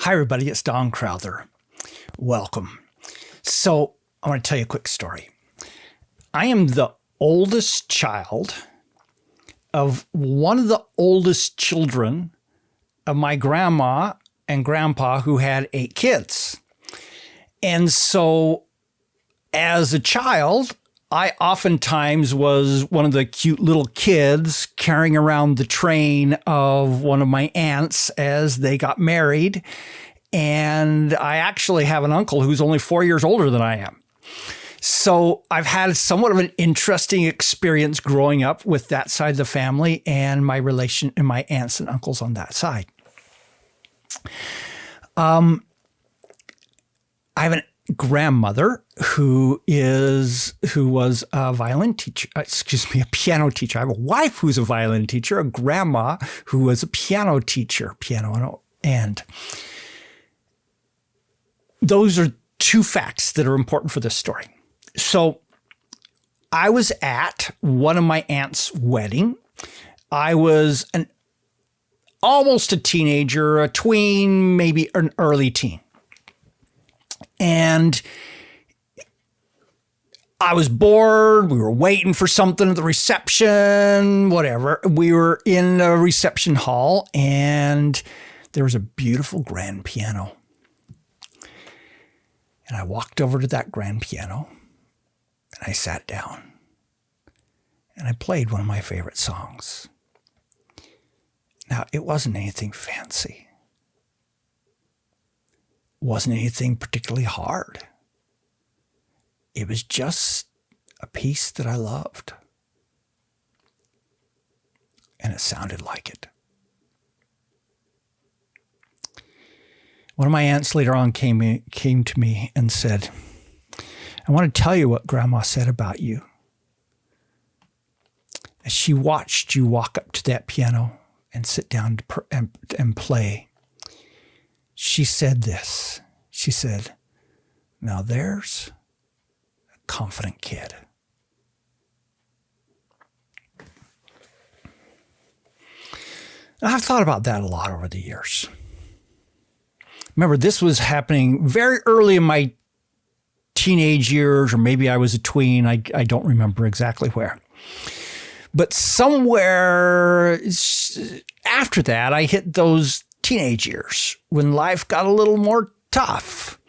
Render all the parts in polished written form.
Hi, everybody. It's Don Crowther. Welcome. So I want to tell you a quick story. I am the oldest child of one of the oldest children of my grandma and grandpa who had 8 kids. And so as a child, I oftentimes was one of the cute little kids carrying around the train of one of my aunts as they got married. And I actually have an uncle who's only 4 years older than I am. So I've had somewhat of an interesting experience growing up with that side of the family and my relation and my aunts and uncles on that side. I have a grandmother who was a violin teacher, a piano teacher. I have a wife who's a violin teacher, a grandma who was a piano teacher, and those are 2 facts that are important for this story. So I was at one of my aunt's wedding. I was almost a teenager, a tween, maybe an early teen. And I was bored. We were waiting for something at the reception, whatever. We were in a reception hall and there was a beautiful grand piano. And I walked over to that grand piano and I sat down and I played one of my favorite songs. Now, it wasn't anything fancy. Wasn't anything particularly hard. It was just a piece that I loved. And it sounded like it. One of my aunts later on came to me and said, I want to tell you what Grandma said about you. As she watched you walk up to that piano and sit down and play, she said this. She said, now there's a confident kid. Now, I've thought about that a lot over the years. Remember, this was happening very early in my teenage years, or maybe I was a tween. I don't remember exactly where. But somewhere after that, I hit those teenage years when life got a little more tough.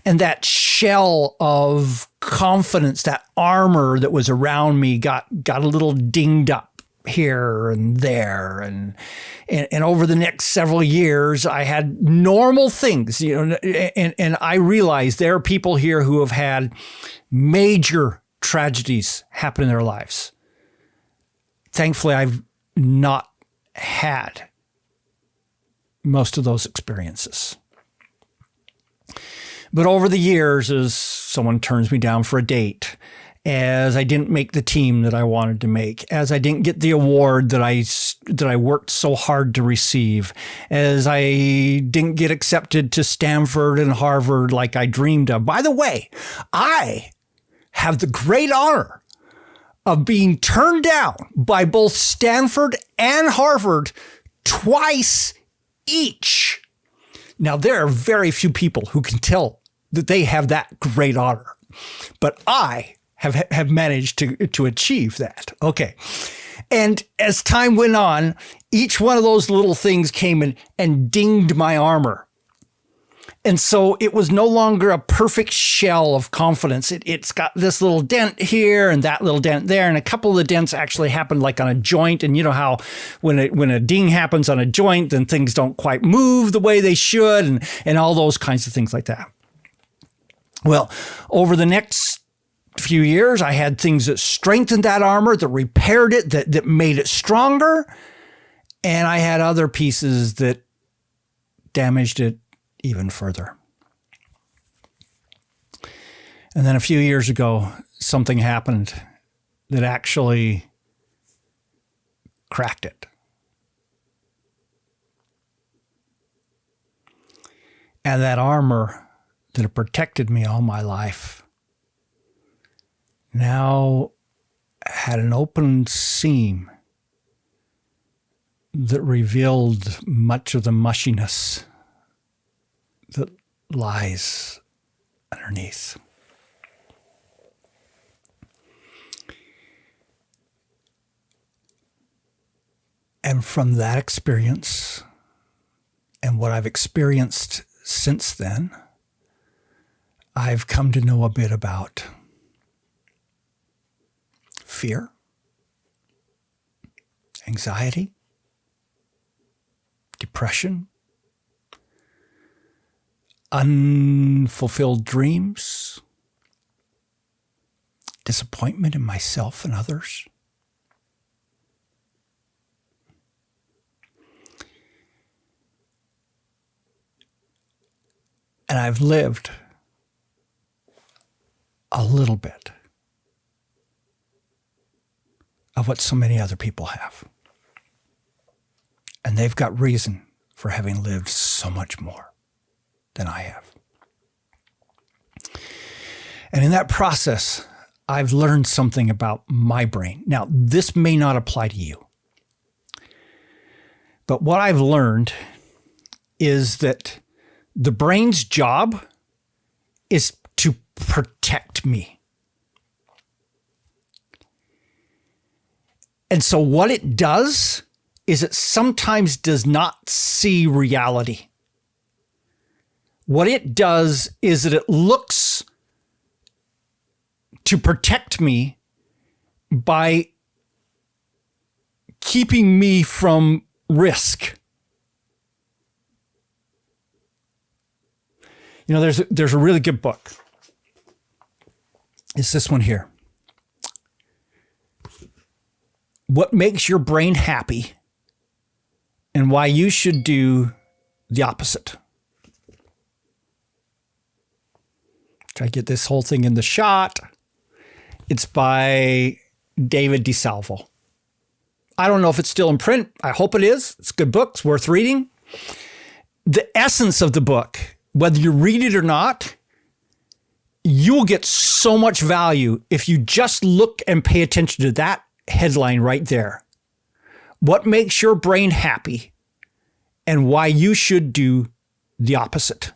And that shell of confidence, that armor that was around me got a little dinged up here and there. And over the next several years, I had normal things, and I realized there are people here who have had major tragedies happen in their lives. Thankfully, I've not had most of those experiences. But over the years, as someone turns me down for a date, as I didn't make the team that I wanted to make, as I didn't get the award that I worked so hard to receive, as I didn't get accepted to Stanford and Harvard like I dreamed of. By the way, I have the great honor of being turned down by both Stanford and Harvard twice each. Now, there are very few people who can tell that they have that great honor, but I have managed to achieve that. Okay. And as time went on, each one of those little things came in and dinged my armor. And so it was no longer a perfect shell of confidence. It's got this little dent here and that little dent there. And a couple of the dents actually happened like on a joint. And you know how when a ding happens on a joint, then things don't quite move the way they should and all those kinds of things like that. Well, over the next few years, I had things that strengthened that armor, that repaired it, that made it stronger. And I had other pieces that damaged it even further. And then a few years ago, something happened that actually cracked it. And that armor that had protected me all my life now had an open seam that revealed much of the mushiness lies underneath. And from that experience and what I've experienced since then, I've come to know a bit about fear, anxiety, depression, unfulfilled dreams, disappointment in myself and others. And I've lived a little bit of what so many other people have. And they've got reason for having lived so much more than I have. And in that process, I've learned something about my brain. Now, this may not apply to you, but what I've learned is that the brain's job is to protect me. And so what it does is it sometimes does not see reality. What it does is that it looks to protect me by keeping me from risk. You know, there's a really good book. It's this one here. What makes your brain happy and why you should do the opposite. Try to get this whole thing in the shot. It's by David DeSalvo. I don't know if it's still in print. I hope it is. It's a good book. It's worth reading. The essence of the book, whether you read it or not, you'll get so much value if you just look and pay attention to that headline right there. What makes your brain happy and why you should do the opposite.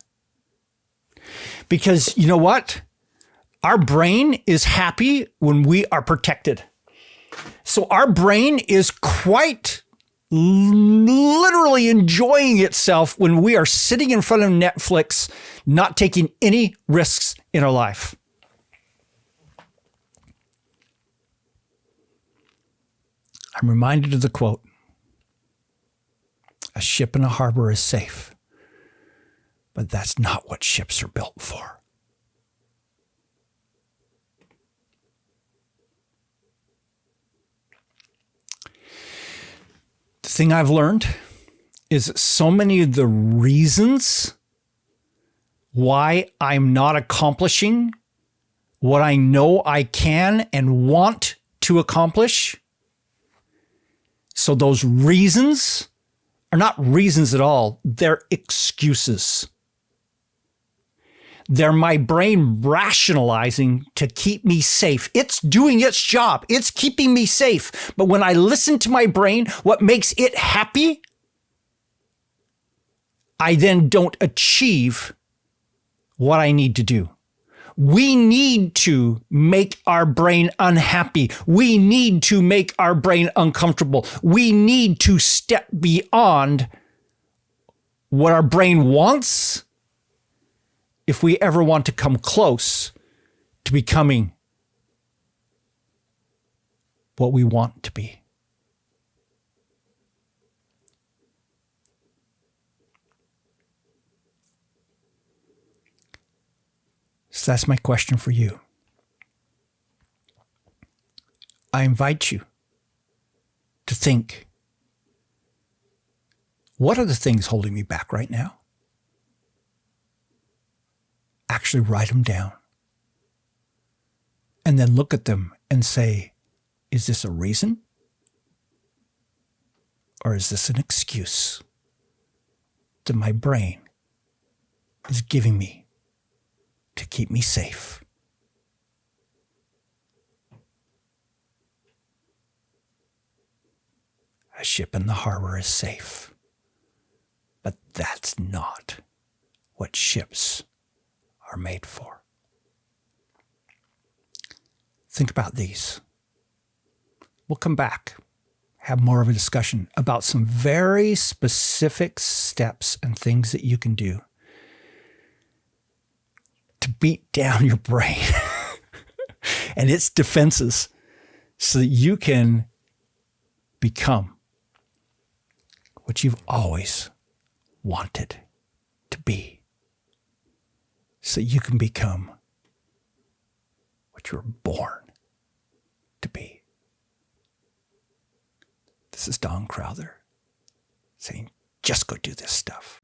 Because you know what? Our brain is happy when we are protected. So our brain is quite literally enjoying itself when we are sitting in front of Netflix, not taking any risks in our life. I'm reminded of the quote, "A ship in a harbor is safe, but that's not what ships are built for." The thing I've learned is that so many of the reasons why I'm not accomplishing what I know I can and want to accomplish, so those reasons are not reasons at all. They're excuses. They're my brain rationalizing to keep me safe. It's doing its job. It's keeping me safe. But when I listen to my brain, what makes it happy, I then don't achieve what I need to do. We need to make our brain unhappy. We need to make our brain uncomfortable. We need to step beyond what our brain wants if we ever want to come close to becoming what we want to be. So that's my question for you. I invite you to think, what are the things holding me back right now? Actually write them down. And then look at them and say, is this a reason? Or is this an excuse that my brain is giving me to keep me safe? A ship in the harbor is safe, but that's not what ships are made for. Think about these. We'll come back, have more of a discussion about some very specific steps and things that you can do to beat down your brain and its defenses so that you can become what you've always wanted to be. So you can become what you were born to be. This is Don Crowther saying, just go do this stuff.